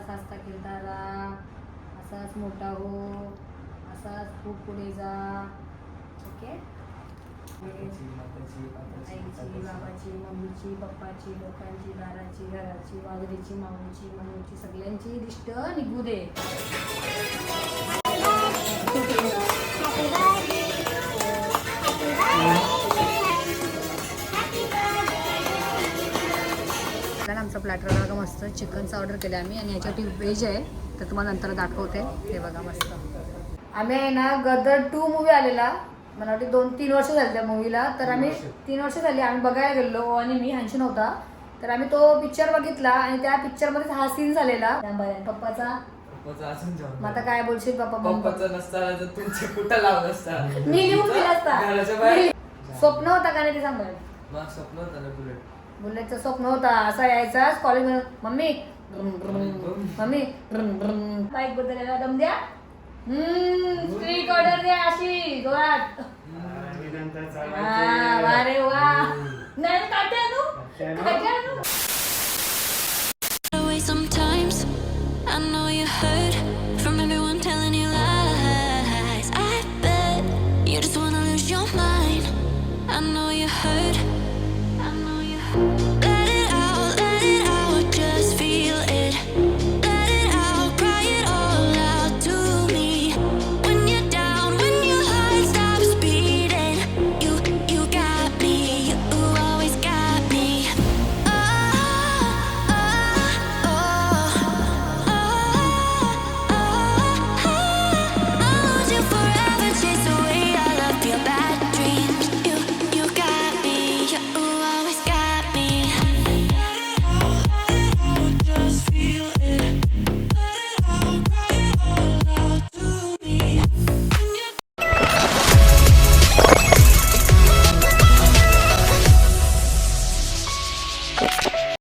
असाच हसता खेळता राहा, असाच मोठा हो, असाच खूप पुढे जा. ओके. आईची, बाबाची, मम्मीची, पप्पाची, लोकांची, दाराची, घराची, वाघरीची, माऊची, मनूची, सगळ्यांची दिष्ट निघू दे. आमचा प्लॅटर बघा मस्त चिकनचं ऑर्डर केलं आम्ही आणि याच्यावरती व्हेज आहे तर तुम्हाला नंतर दाखवते. हे बघा मस्त. आम्ही आहे ना गदर 2 मूवी आलेला, मला वाटते 2-3 वर्ष झाली त्या मूवीला. तर आम्ही 3 वर्ष झाली आम्ही बघायला गेलो आणि मी हंशी नव्हता तर आम्ही तो पिक्चर बघितला आणि त्या पिक्चरमध्ये हा सीन झालेला पप्पाचा. मग आता काय बोलशील पप्पाचा नसता तर तुमचे कुठं लावलं असता, मी लिहून दिला असता. स्वप्न होता का नाही ते सांग. स्वप्न होतं ना बुलेटचं स्वप्न होता असा यायचा कॉलेज मध्ये. मम्मी मम्मी बाईक बद्दल यायला दम द्या. स्ट्रीक ऑर्डर द्या अशी जोरात. अरे वा. नाही काटे आणू काटे आणू. Sometimes I know you heard from everyone telling you lies. I bet you just wanna lose your mind. I know you heard. I know you heard. Let it out, just feel it. Let it out, cry it all out to me. When you're down, when your heart stops beating, you got me, you always got me.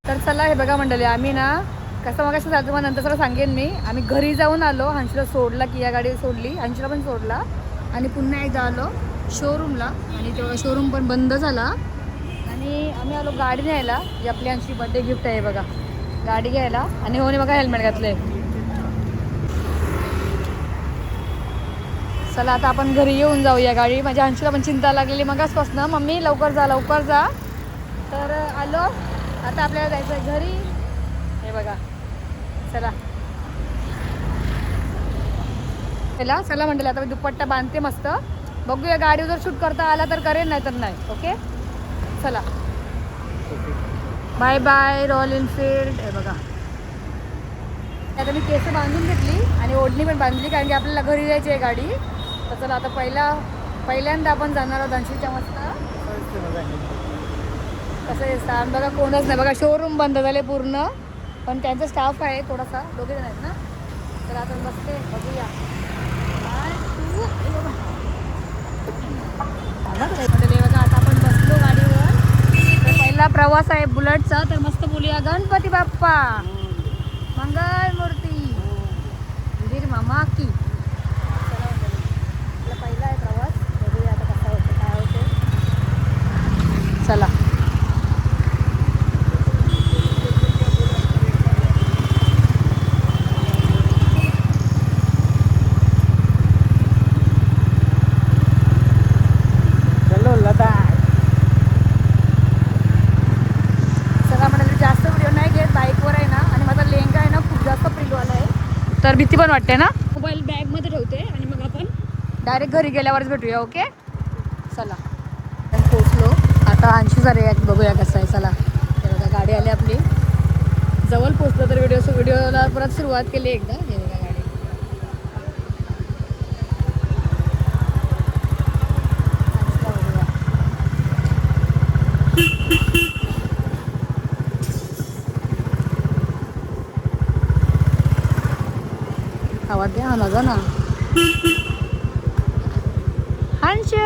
तर चला हे बघा मंडळी आम्ही ना कसं मग झालं तुम्हाला नंतर सगळं सांगेन मी. आम्ही घरी जाऊन आलो, हंशीला सोडला, किया गाडी सोडली, हंशीला पण सोडला आणि पुन्हा एकदा आलो शोरूमला आणि तेव्हा शोरूम पण बंद झाला आणि आम्ही आलो गाडी न्यायला. जी आपली हंशी बर्थडे गिफ्ट आहे बघा, गाडी घ्यायला. आणि होणे बघा हेल्मेट घातलंय. चला आता आपण घरी येऊन जाऊया. गाडी माझ्या हंशीला पण चिंता लागलेली मगाचपासून, मम्मी लवकर जा लवकर जा. तर आलो आता आपल्याला जायचं घरी. हे बघा चला चला चला म्हणलं. आता मी दुपट्टा बांधते मस्त. बघूया गाडीवर जर शूट करता आला तर करेन, नाही तर नाही. ओके चला बाय बाय रॉयल एनफील्ड. हे बघा आता मी केस बांधून घेतली आणि ओढणी पण बांधली कारण की आपल्याला घरी जायची आहे गाडी. तर चला आता पहिल्यांदा आपण जाणार आहोत हंशीच्या मस्त. कसं दिसतं बघा, कोणच नाही बघा. शोरूम बंद झाले पूर्ण पण त्यांचा स्टाफ आहे थोडासा, 2 जण आहेत ना. तर आता मस्त बघूया. बघा आता आपण बसलो गाडीवर. तर पहिला प्रवास आहे बुलेटचा. तर मस्त बोलूया गणपती बाप्पा मंगल मूर्ती वीर मामा की. आपला पहिला आहे प्रवास. बघूया आता कसा होतं काय होते. चला तर भीती पण वाटते ना. मोबाईल बॅगमध्ये ठेवते आणि मग आपण डायरेक्ट घरी गेल्यावरच भेटूया. ओके चला पोचलो आता. 80,000 आहे बघूया कसं आहे. चला हे बघा गाडी आली आपली. जवळ पोचलो तर व्हिडिओला परत सुरुवात केली एकदा. हे बघा गाडी. आवाज द्या माझा ना. हंशू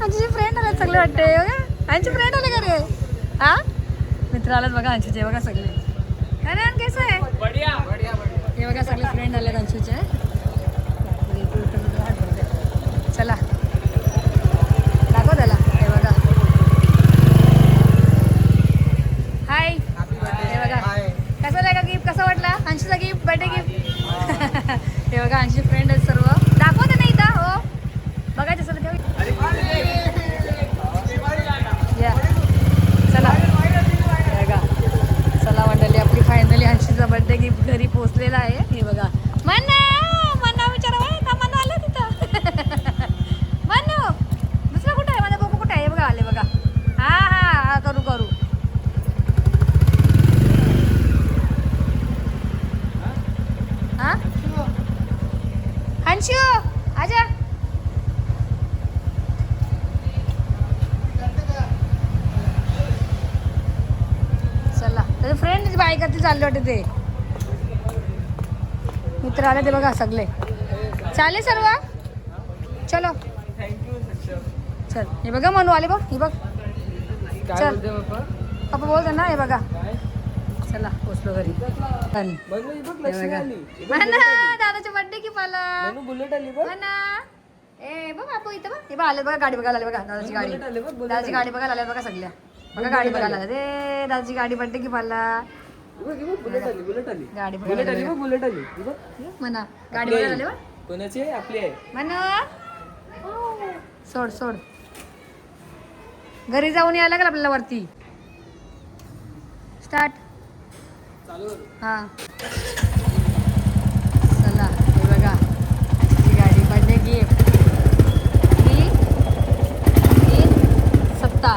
हंशीची फ्रेंड आले सगळे वाटते. हंशी फ्रेंड आले का रे. हा मित्र आलाच बघा हंशीचे. बघा सगळे. अरे कसं आहे हे बघा सगळे फ्रेंड आले हंशीचे. चला दाखव त्याला. हे बघा हाय घरी पोहोचलेला आहे. हे बघा मन्ना विचारा मन्नू आलं तिथं. मन्नू दुसरं कुठं आहे माझा गोपू कुठे आहे? बघा आले बघा. हा करू हा हंशू आजा. चला त्याचे फ्रेंड बाईकवरती चालले होते ते मित्र आले ते बघा सगळे. चालेल सर्व चलो चल. हे बघा मनू आले बघ. हे बघ चल पप्पा बोलते ना. हे बघा चला पोचलो घरी. दादाचे बर्थडे की पाला बुलेट आली बघ. ए बघ आपण इथं बघ. हे बघ आले बघा गाडी बघायला आले बघा. दादाची गाडी बघायला आले बघा सगळ्या. बघा गाडी बघायला आले रे. दादाची गाडी बर्थडे की पाला बुलेट आली गाडी बुलेट आली म्हणा. गाडी बघायला आले बघ. कोणाची आहे? आपली आहे. म्हणा सोड घरी जाऊन यायला लागेल आपल्याला वरती. स्टार्ट चालू हा चला. हे बघा आजची गाडी बर्थडे गिफ्ट 3 सत्ता.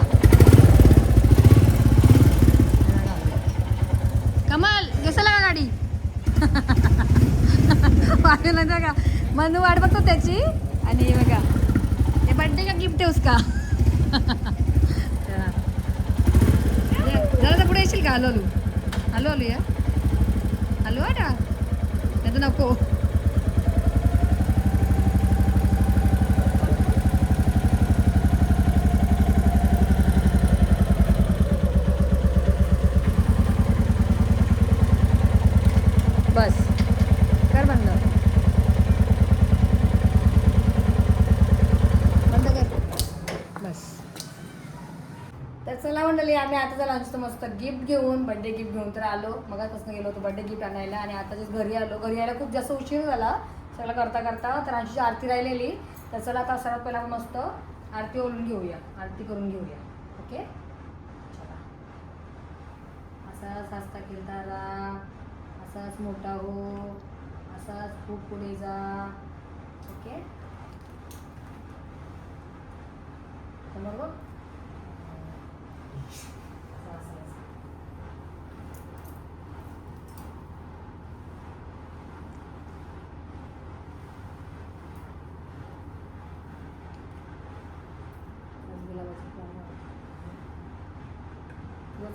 कमाल कशाला का गाडी नाही का. मनू वाट बघतो त्याची. आणि हे बघा हे बर्थडे का गिफ्ट आहे उसका. जरा पुढे येशील का? आलो या आलो ना नाही तर नको. बस कर बंद कर बस. तर चला मंडळी आम्ही आता झाला नुसतं मस्त गिफ्ट घेऊन बर्थडे गिफ्ट घेऊन तर आलो. मगाचपासून गेलो होतो बर्थडे गिफ्ट आणायला आणि आता जस्ट घरी आलो. घरी यायला खूप जास्त उशीर झाला सगळं करता तर आमची आरती राहिलेली. तर चला आता सर्वात पहिला मस्त आरती ओढून घेऊया. आरती करून घेऊया. ओके चला. असाच हसता खेळता राहा. असाच मोठा हो. असाच खूप पुढे जा. ओके समोर बघ.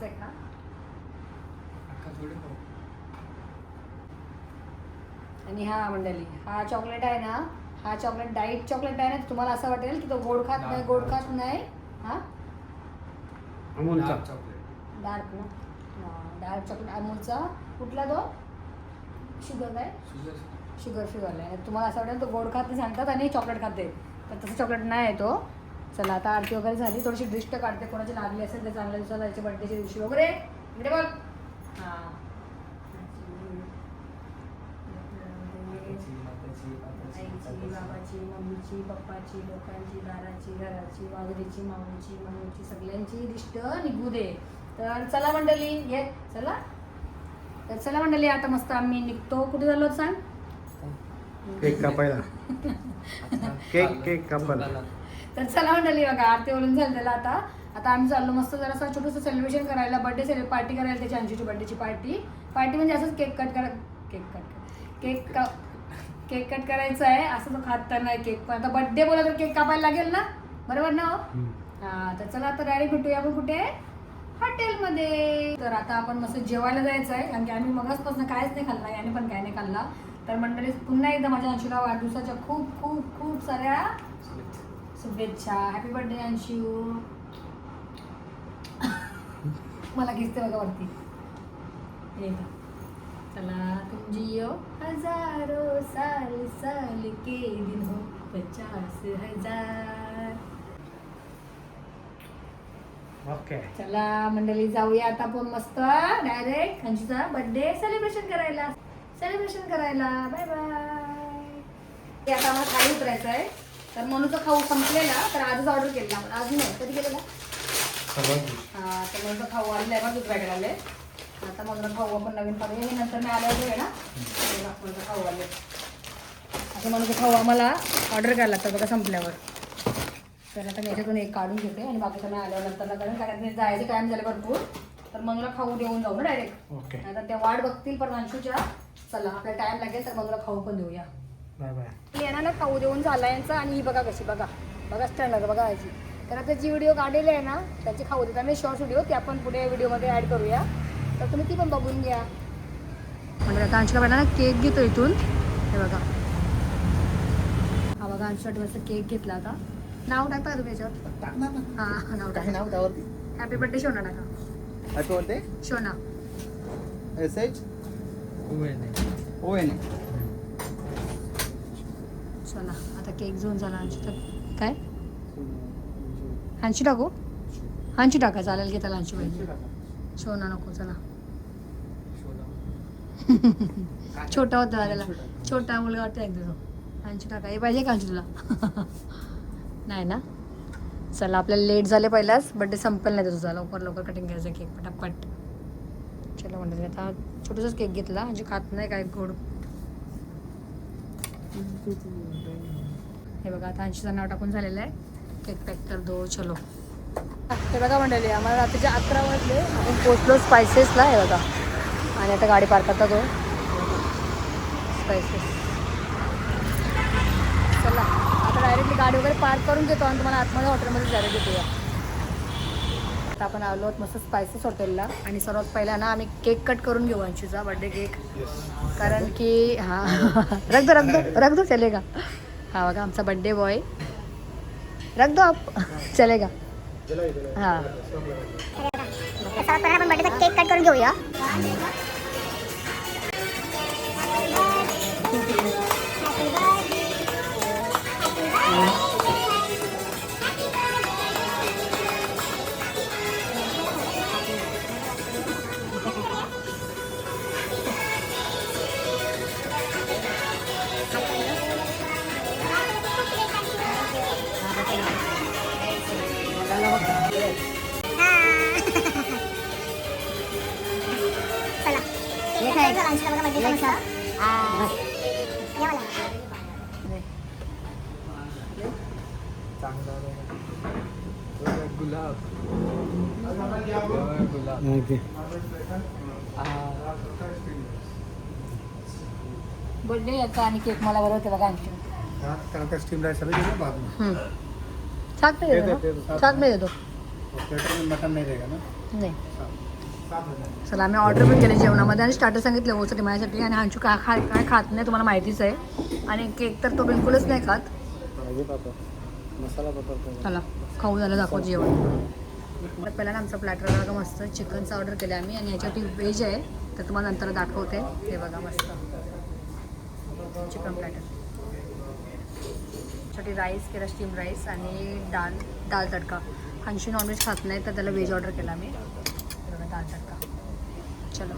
आहे का आणि हा मंडळी हा चॉकलेट आहे ना. हा चॉकलेट डाईट चॉकलेट आहे ना. तुम्हाला असं वाटेल की तो गोड खात नाही. हा अमूलचा डार्क ना. डार्क चॉकलेट अमूलचा. कुठला तो? शुगर काय? शुगर आहे. तुम्हाला असं वाटेल तो गोड खात नाही सांगतात आणि चॉकलेट खाते. तर तसं चॉकलेट नाही आहे तो. चला आता आरती वगैरे झाली. थोडीशी दृष्ट काढते. कोणाची लागली असेल तर चांगल्या दिवसाला त्याच्या बर्थडेच्या दिवशी वगैरे. इकडे बघ. हां आईची बाबाची मम्मीची पप्पाची लोकांची दाराची घराची वाजरीची माऊची मनूची सगळ्यांची दिष्ट निघू दे. तर चला मंडळी ये चला. तर चला मंडळी आता मस्त आम्ही निघतो. कुठे झालो सांग? केक कापायला. केक कापायला. तर चला मंडळी बघा आरती वरून झालं त्याला. आता आम्ही चाललो मस्त जरासं छोटंसं सेलिब्रेशन करायला. बर्थडे पार्टी करायला. त्याची अंशूची बर्थडेची पार्टी म्हणजे असंच केक कट करायचं आहे. असं तो खात तर नाही केक. पण आता बर्थडे बोला तर केक कापायला लागेल ना. बरोबर ना? हां तर चला आता डायरेक्ट भेटूया आपण कुठे? हॉटेलमध्ये. तर आता आपण मस्त जेवायला जायचं आहे कारण की आम्ही मगाचपासून काहीच नाही खाल्ला. याने पण काय नाही खाल्ला. तर मंडळी पुन्हा एकदा माझ्या अंशूला वाढदिवसाच्या खूप खूप खूप साऱ्या शुभेच्छा. Happy birthday Anshu. मला घेते बघा वरती. हे चला तुम जियो हजारों साल के दिन हो 50,000. ओके चला मंडळी जाऊया आता आपण मस्त डायरेक्ट अंशूचा बर्थडे सेलिब्रेशन करायला. Bye bye. आता आम्हाला खाली उतरायचं आहे. तर मनूचा खाऊ संपलेला. तर आजच ऑर्डर केलेला आपण. आज नाही कधी केलेला. तर मनूचा खाऊ आलेला आहे. बघ उतरायला आले. आता मग खाऊ आपण नवीन पाहिजे हे नंतर मी आल्यावर आहे ना नागपूरचं खाऊ आले असं मला खाऊ आम्हाला ऑर्डर करायला लागतं बघा संपल्यावर. तर आता मी याच्यातून एक काढून घेते आणि बाकीचं मी आल्यावर नंतरला करेन कारण ते जायचं टाईम झाले भरपूर तर मग मला खाऊ देऊन जाऊ ना डायरेक्ट. ओके आता त्या वाट बघतील पण अंशूच्या चला आपल्याला टाईम लागेल तर मग मला खाऊ पण देऊया. Bye bye. येणार खाऊ देऊन झाला यांचा आणि ही बघा कशी बघा स्टँडर्ड बघा याची. तर आता जी व्हिडिओ काढलेली आहे ना त्याची खाऊ देतात मी शॉर्ट व्हिडिओ ती आपण पुढे व्हिडिओमध्ये ॲड करूया तर तुम्ही ती पण बघून घ्या. म्हणजे आता अंशूला पहिला ना केक घेतो इथून हे बघा हा बघा अंशूसाठी मस्त केक घेतला आता. नाव टाकता का तुम्ही याच्यावर? हां नाव टाका. नाव त्यावरती हॅपी बर्थडे शोना टाका. असं बोलते शोना SH ON चला आता केक घेऊन झाला अंशू तर काय हांची टाकू हांची टाका चालेल की त्याला हांची पाहिजे शोना नको चला छोटा होता त्याला छोटा मुलगा वाटतं एकदा तो हांची टाका हे पाहिजे का हांची तुला नाही ना. चला आपल्याला लेट झाले पहिलाच बड्डे संपेल नाही तुझा लवकर कटिंग करायचं केक पटापट. चला म्हणते आता छोटंसंच केक घेतला म्हणजे खात नाही काय गोड. हे बघा आता अंशीचं नाव टाकून झालेलं आहे केक पॅक कर दो चलो. हे बघा मंडळी आम्हाला रात्रीचे 11 वाजले आपण पोचलो स्पायसेसला हे बघा आणि आता गाडी पार्क करता तो स्पायसेस. चला आता डायरेक्टली गाडी वगैरे पार्क करून घेतो आणि तुम्हाला आतमध्ये हॉटेलमध्ये डायरेक्ट घेतोया. आता आपण आलो आहोत मस्त स्पायसेस हॉटेलला आणि सर्वात पहिला ना आम्ही केक कट करून घेऊ अंशूचा बर्थडे केक कारण की हां रख दो चलेगा. हा बघा आमचा बर्थडे बॉय रख दो आप चलेगा. हां आपण बर्थडेचा केक कट करून घेऊया. गुलाब बर्थडे याचा आणि केक मला बरोबर होते बघा आणखी त्यानंतर स्टीम राईस छाक नाही देतो छाक नाही देतो मटन नाही देगा ना. नाही. चला आम्ही ऑर्डर पण केले जेवणामध्ये आणि स्टार्टर सांगितलं होतं माझ्यासाठी आणि अंशू काय खात नाही तुम्हाला माहितीच आहे आणि केक तर तो बिलकुलच नाही खात. मसाला चला खाऊ झालं दाखवतो जेवण. पहिला ना आमचा प्लॅटर बघा मस्त चिकनचं ऑर्डर केलं आम्ही आणि याच्यावरती व्हेज आहे तर तुम्हाला नंतर दाखवते. हे बघा मस्त चिकन प्लॅटर छोटी राईस केला स्टीम राईस आणि दाल तडका. अंशू नॉनव्हेज खात नाही तर त्याला व्हेज ऑर्डर केला आम्ही बघा दाल तडका. चलो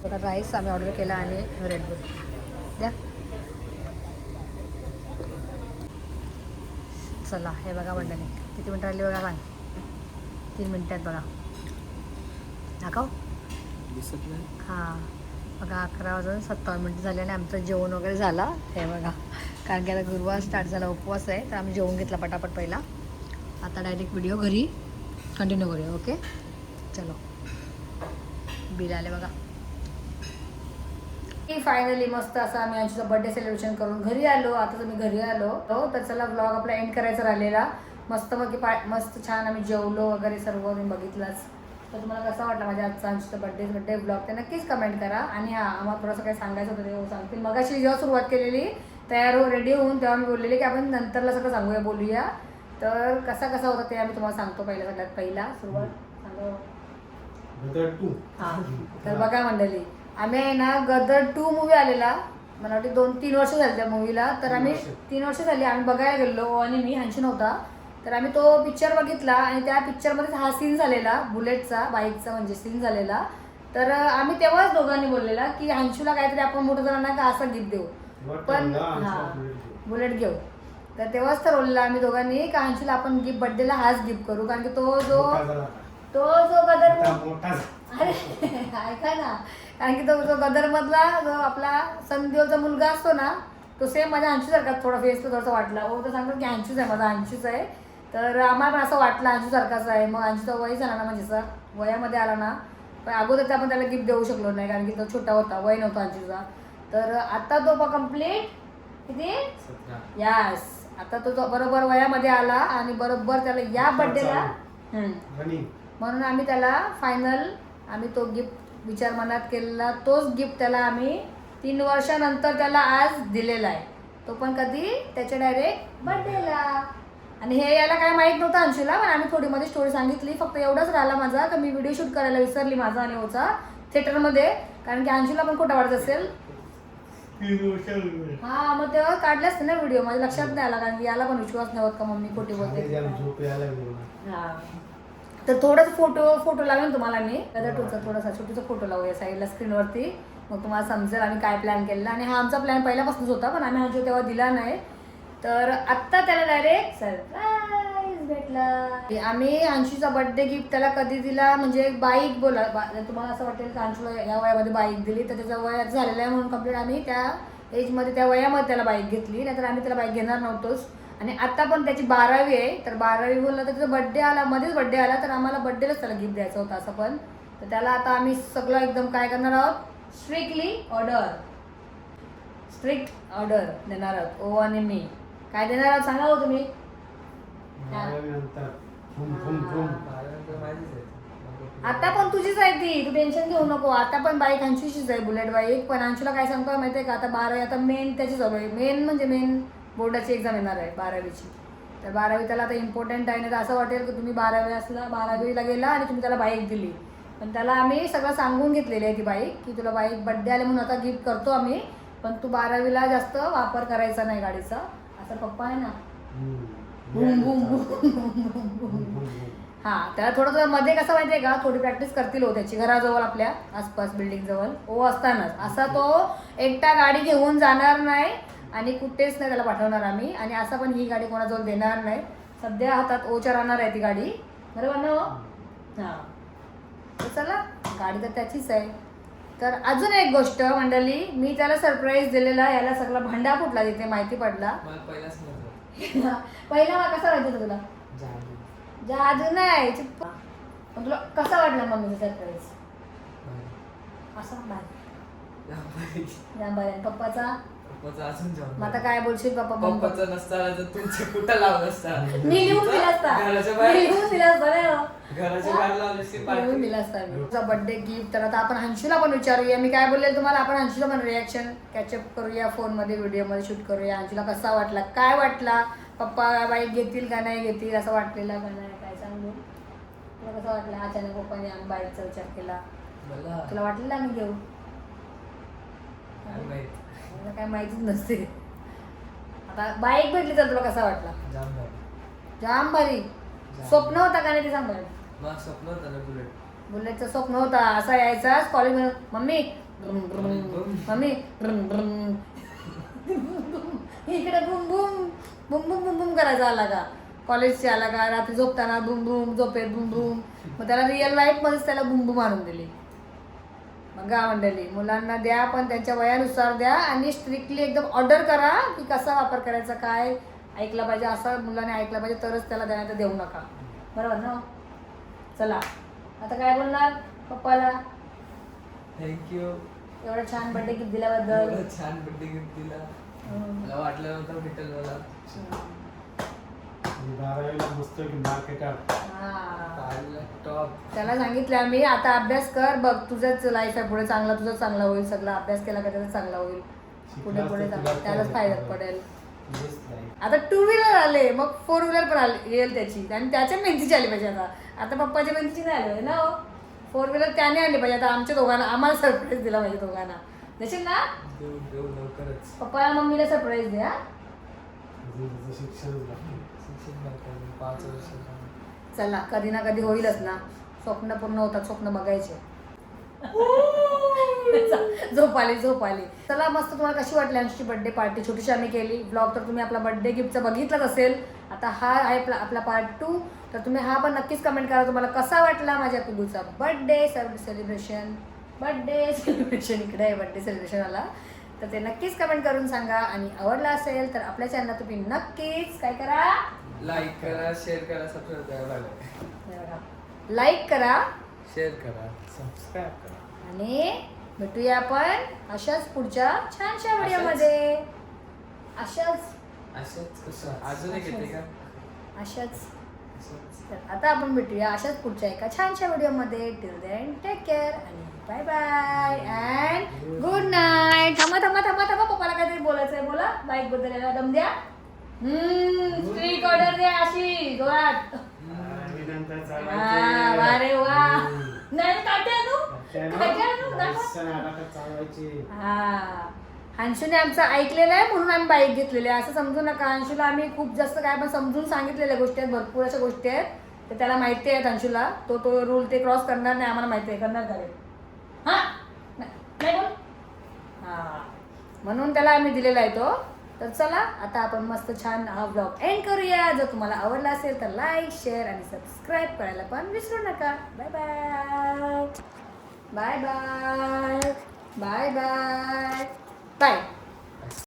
बघा राईस आम्ही ऑर्डर केला आणि रेड बुल द्या. चला हे बघा मंडळी किती मिनटं राहिली बघा काय 3 मिनटात बघा दाखव दिसत नाही. हां बघा 11 वाजून 57 मिनटं झाले आणि आमचं जेवण वगैरे झाला. हे बघा कारण की आता गुरुवार स्टार्ट झाला उपवास आहे तर आम्ही जेवण घेतला पटापट पहिला. आता डायरेक्ट व्हिडिओ घरी कंटिन्यू करूया. ओके चलो बिल आले बघा. फायनली मस्त असं आम्ही आमचं बर्थडे सेलिब्रेशन करून घरी आलो. आता मी घरी आलो तर चला व्लॉग आपला एंड करायचा राहिलेला. मस्त मस्त छान आम्ही जेवलो वगैरे सर्व मी बघितलंच. तर तुम्हाला कसा वाटला माझ्या आजचा आमचा बर्थडे ब्लॉग ते नक्कीच कमेंट करा. आणि हां आम्हाला थोडंसं काही सांगायचं होतं ते सांगतील. मगाशी जेव्हा सुरुवात केलेली तयार रेडी होऊन तेव्हा मी बोललेली की आपण नंतरला सगळं बोलूया. तर कसा होता ते आम्ही तुम्हाला सांगतो. सगळ्यात पहिला सुरुवात सांगा. हां तर बघा मंडळी आम्ही आहे ना गदर 2 मूवी आलेला मला वाटते 2-3 वर्ष झाली त्या मूवीला. तर आम्ही 3 वर्ष झाली आम्ही बघायला गेलो आणि मी हंशी नव्हता तर आम्ही तो पिक्चर बघितला आणि त्या पिक्चरमध्येच हा सीन झालेला बुलेटचा बाईकचा म्हणजे सीन झालेला. तर आम्ही तेव्हाच दोघांनी बोललेला की हंशूला काहीतरी आपण मोठं जणांना का असं गिफ्ट देऊ पण हां बुलेट घेऊ. तर तेव्हाच ठरवलेलं आम्ही दोघांनी का हंशूला आपण गिफ्ट बर्थडेला हाच गिफ्ट करू कारण की तो जो गदर अरे ऐका ना, कारण की तो जो गदरमधला जो आपला संदेवचा मुलगा असतो ना, तो सेम माझ्या अंशूसारखा थोडा फेस तो थोडासा वाटला. ओ तर सांगतो की अंशूच आहे, माझा अंशूच आहे. तर आम्हाला पण असं वाटलं अंशूसारखाच आहे. मग अंशूचा वय झाला ना, म्हणजे असं वयामध्ये आला ना, पण अगोदर आपण त्याला गिफ्ट देऊ शकलो नाही कारण की तो छोटा होता, वय नव्हता अंशूचा. तर आता तो कम्प्लीट किती 17. यास, आता तो बरोबर वयामध्ये आला आणि बरोबर त्याला या बड्डेला रनिंग. म्हणून आम्ही त्याला फायनल आम्ही तो गिफ्ट विचार मनात केलेला, तोच गिफ्ट त्याला आम्ही 3 वर्षानंतर त्याला आज दिलेला आहे. तो पण कधी त्याच्या डायरेक्ट बड्डेला. आणि हे याला काय माहीत नव्हतं अंशूला, पण आम्ही थोडी मध्ये स्टोरी सांगितली. फक्त एवढंच राहिला माझा का मी व्हिडिओ शूट करायला विसरली माझा आणि ओचा थिएटरमध्ये, कारण की अंशूला पण खोटा वाटत असेल. 3 वर्ष हा, मग तेव्हा काढले असते ना व्हिडिओ, माझ्या लक्षात नाही आला कारण की याला पण विश्वास नाही होत का मम्मी खोटी बोलते. झोप यायला लागली. हा, तर थोडंच फोटो लावेन तुम्हाला मी टूचा थोडासा छोटूचा फोटो लावूया साईडला स्क्रीनवरती, मग तुम्हाला समजेल आम्ही काय प्लॅन केलेला. आणि हा आमचा प्लॅन पहिल्यापासूनच होता, पण आम्ही अंशू तेव्हा दिला नाही. तर आत्ता त्याला डायरेक्ट सरप्राईज भेटला. आम्ही अंशूचा बर्थडे गिफ्ट त्याला कधी दिला म्हणजे एक बाईक. बोला तुम्हाला असं वाटेल की अंशूला या वयामध्ये बाईक दिली, तर त्याचा वय झालेला आहे म्हणून कम्प्लीट आम्ही त्या एजमध्ये त्या वयामध्ये त्याला बाईक घेतली, नाहीतर आम्ही त्याला बाईक घेणार नव्हतोच. आणि आता पण त्याची 12वी आहे, तर 12वी बोलला तर त्याचा बड्डे आला, मध्येच बड्डे आला, तर आम्हाला बड्डेलाच त्याला गिफ्ट द्यायचं होतं असं पण. तर त्याला आता आम्ही सगळं एकदम काय करणार आहोत, स्ट्रिक्ट ऑर्डर देणार आहोत. ओ आणि मी काय देणार आहोत सांगा हो तुम्ही. नंतर फुम फुम फुम. आता पण तुझीच आहे ती, तू टेन्शन घेऊ नको. आता पण बाईक अंशूचीच आहे, बुलेट बाईक. पण अंशूला काय सांगतो माहिती आहे का, आता 12वी आता मेन त्याची जवळ आहे. मेन बोर्डाची एक्झाम येणार आहे 12वीची. तर 12वी त्याला आता इम्पॉर्टंट आहे. नाही तर असं वाटेल की तुम्ही 12वीला गेला आणि तुम्ही त्याला बाईक दिली. पण त्याला आम्ही सगळं सांगून घेतलेली आहे ती बाईक, की तुला बाईक बड्डे आले म्हणून आता गिफ्ट करतो आम्ही, पण तू 12वीला जास्त वापर करायचा नाही गाडीचा. असं पप्पा आहे ना, बूम बूम बूम. हा, त्याला थोडं मध्ये कसं माहितीये का, थोडी प्रॅक्टिस करतील हो त्याची घराजवळ आपल्या आसपास बिल्डिंग जवळ ओ असतानाच. असा तो एकटा गाडी घेऊन जाणार नाही आणि कुठेच नाही त्याला पाठवणार आम्ही. आणि असं पण ही गाडी कोणाजवळ देणार नाही. सध्या हातात ओच्या राहणार आहे ती गाडी, बरोबर ना. हा, तर चला, गाडी तर त्याचीच आहे. तर अजून एक गोष्ट मंडळी, मी त्याला सरप्राईज दिलेला, याला सगळा भांडा फुटला तिथे माहिती पडला. पहिला कसा वाटत तुला, जादू नाही चुप्प. पण तुला कसा वाटला मम्मीचा सरप्राईज. असा भारी पप्पाचा. मग आता काय बोलशील पप्पा नसता तर तुमच्या कुठं लावलं असता. मी लिहून दिला असता, लिहून दिला असता मी तुझा बर्थडे गिफ्ट. तर आता आपण अंशूला पण विचारूया. मी काय बोलले तुम्हाला, आपण अंशूला पण रिॲक्शन कॅचअप करूया, फोनमध्ये व्हिडिओमध्ये शूट करूया. अंशूला कसा वाटला, काय वाटला, पप्पा बाईक घेतील का नाही घेतील, असं वाटलेलं का नाही, काय सांगू. तुला कसं वाटलं अचानक पप्पाने आम्ही बाईकचा विचार केला. तुला वाटलेलं आम्ही घेऊ, मला काय माहितीच नसते. आता बाईक भेटली तर तुला कसा वाटला. जाम भारी. स्वप्न होता का नाही ते सांग. स्वप्न होतं ना बुलेटचं स्वप्न होता. असा यायचा कॉलेजमध्ये, मम्मी मम्मी इकडे बुम बुम बुम बुम बुम बुम करायचा. आला का कॉलेजचे, आला का रात्री झोपताना बुम बुम, झोपेत बुम बुम. मग त्याला रिअल लाईफमध्येच त्याला बुम बुम आणून दिली. मग मंडळी, मुलांना द्या पण त्यांच्या वयानुसार द्या आणि स्ट्रिक्टली एकदम ऑर्डर करा की कसा वापर करायचा, काय ऐकला पाहिजे, असं मुलाने ऐकलं पाहिजे तरच त्याला देण्यात देऊ नका, बरोबर ना. चला, आता काय बोलणार पप्पाला. थँक्यू एवढा छान बर्थडे गिफ्ट दिल्याबद्दल. छान बर्थडे गिफ्ट दिला, मला वाटलं नव्हतं भेटेल मला. 12वीला मस्त मार्केटात टॉप. त्याला सांगितलं आम्ही, आता अभ्यास कर बघ, तुझंच लाईफ आहे पुढे, चांगला तुझं चांगला होईल. सगळा अभ्यास केला का त्याचा चांगला होईल, पुढे पुढे त्यालाच फायदा पडेल. आता 2 व्हीलर आले, मग 4 व्हीलर पण आले येईल त्याची, आणि त्याच्या मेहनतीची आली पाहिजे. आता पप्पाच्या मेहनतीची नाही आली पाहिजे ना. 4 व्हीलर त्याने आणली पाहिजे. आता आमच्या दोघांना, आम्हाला सरप्राईज दिला पाहिजे दोघांना, देशील ना. पप्पाला मम्मीला सरप्राईज द्या. शिक्षण 5 वर्ष. चला, कधी ना कधी होईलच ना. स्वप्न पूर्ण होतात, स्वप्न बघायचे. झोप आली. चला, मस्त. तुम्हाला कशी वाटली आमची बर्थडे पार्टी छोटीशी आम्ही केली. ब्लॉग तर तुम्ही आपला बर्थडे गिफ्टचा बघितलाच असेल. आता हा आहे आपला पार्ट 2. तर तुम्ही हा पण नक्कीच कमेंट करा तुम्हाला कसा वाटला माझ्या पिलूचा बर्थडे सेलिब्रेशन. बर्थडे सेलिब्रेशन इकडे आहे बर्थडे सेलिब्रेशनवाला. तर ते नक्कीच कमेंट करून सांगा आणि आवडला असेल तर आपल्या चॅनलला तुम्ही नक्कीच काय करा, लाईक करा, शेअर करा, सबस्क्राईब करा, लाईक करा शेअर करा. सबस्क्राईब करा. आणि भेटूया आपण अशाच पुढच्या छानशा व्हिडिओमध्ये. अशाच असंच कसं अजून एक येते का? अशाच असंच. तर आता आपण भेटूया अशाच पुढच्या एका छानशा व्हिडिओमध्ये. टिल देन टेक केअर आणि bye bye and good night. थांबा थांबा थांबा थांबा, पप्पाला काहीतरी बोलायचं आहे. बोला बाईक बद्दल याला दम द्या. स्ट्रीक ऑर्डर द्या अशी जोरात. आणि नंतर हा, वा रे वा. नाही काटे आणू, काटे आणू, दाखव. चालवायची. हा, अंशूने आमचं ऐकलेलं आहे म्हणून आम्ही बाईक घेतलेली आहे असं समजू नका. अंशूला आम्ही खूप जास्त काय पण समजून सांगितलेल्या गोष्टी आहेत, भरपूर अशा गोष्टी आहेत तर त्याला माहिती आहेत अंशूला. तो रूल ते क्रॉस करणार नाही, आम्हाला माहिती आहे करणार का रे. हां नाही बोल. हां, म्हणून त्याला आम्ही दिलेला आहे तो. तर चला आता आपण मस्त छान हा ब्लॉग एंड करूया. जर तुम्हाला आवडला असेल तर लाईक शेअर आणि सबस्क्राईब करायला पण विसरू नका. Bye bye bye bye bye bye bye bye.